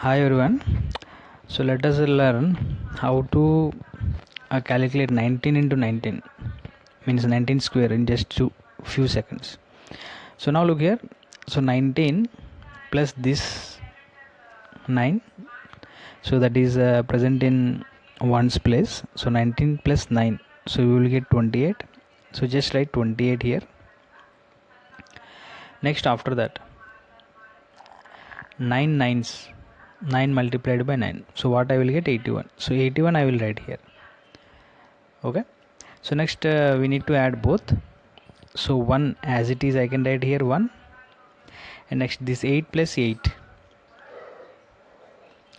Hi everyone. So let us learn how to calculate 19 into 19 means 19 square in just few seconds. So now look here. So 19 plus this 9. So that is present in ones place. So 19 plus 9. So we will get 28. So just write 28 here. Next after that 9 nines. 9 multiplied by 9, so what I will get 81, so 81 I will write here. Okay, so next we need to add both. So 1 as it is I can write here 1, and next this 8 plus 8,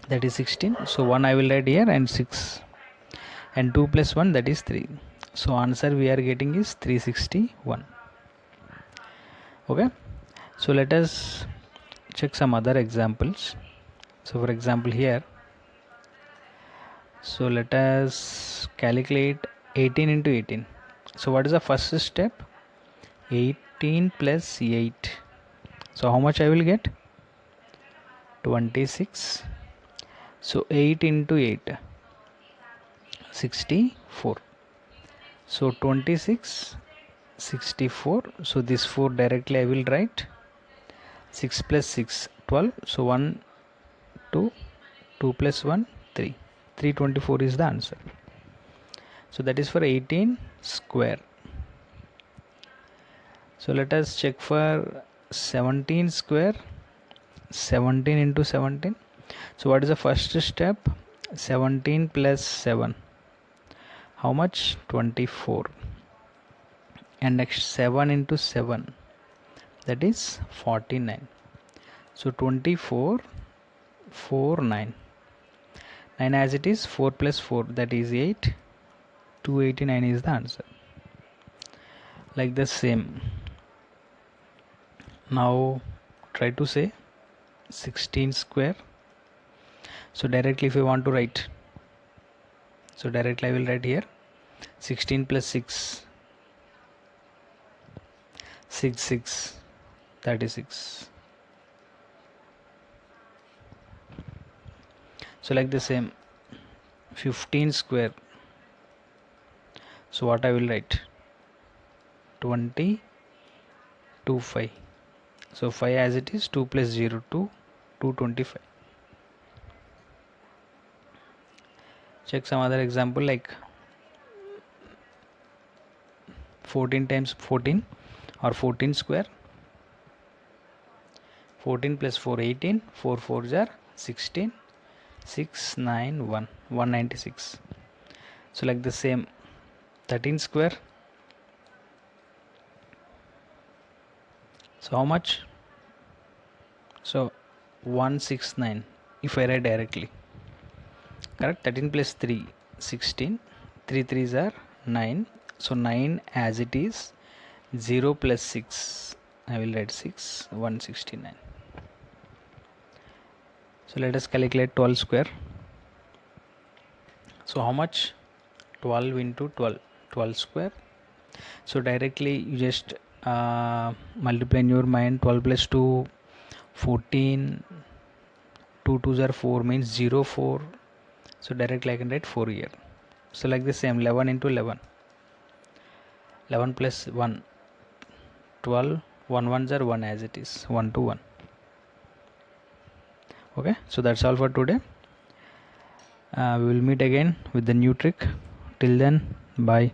that is 16, so 1 I will write here, and 6, and 2 plus 1, that is 3. So answer we are getting is 361. Okay, so let us check some other examples. So for example here, so let us calculate 18 into 18. So what is the first step? 18 plus 8. So how much I will get? 26. So 8 into 8, 64. So 26, 64. So this 4 directly I will write. 6 plus 6, 12. So 1, 2, 2 plus 1, 3. 324 is the answer. So that is for 18 square. So let us check for 17 square. 17 into 17. So what is the first step? 17 plus 7. How much? 24. And next 7 into 7. That is 49. So 24, 4, 9. 9 as it is, 4 plus 4, that is 8. 289 is the answer. Like the same. Now try to say 16 square. So directly if you want to write, so directly I will write here 16 plus 6, 6, 36. So like the same 15 square. So what I will write? 20, 2, 5. So 5 as it is, 2 plus 0, 2, 225. Check some other example like 14 times 14 or 14 square. 14 plus 4, 18. 4 4s are 16. 6, 9, 1, 196. So like the same 13 square. So how much? So 169 if I write directly. Correct. 13 plus 3, 16. 3 3s are 9. So 9 as it is. 0 plus 6, I will write 6, 169. So let us calculate 12 square. So how much? 12 into 12, 12 square. So directly you just multiply in your mind. 12 plus 2, 14. 2 2s are 4, means 0 4. So directly I can write 4 here. So like the same 11 into 11. 11 plus 1, 12. 1 1s are 1 as it is. 1 to 1. Okay, so that's all for today. We will meet again with the new trick. Till then, bye.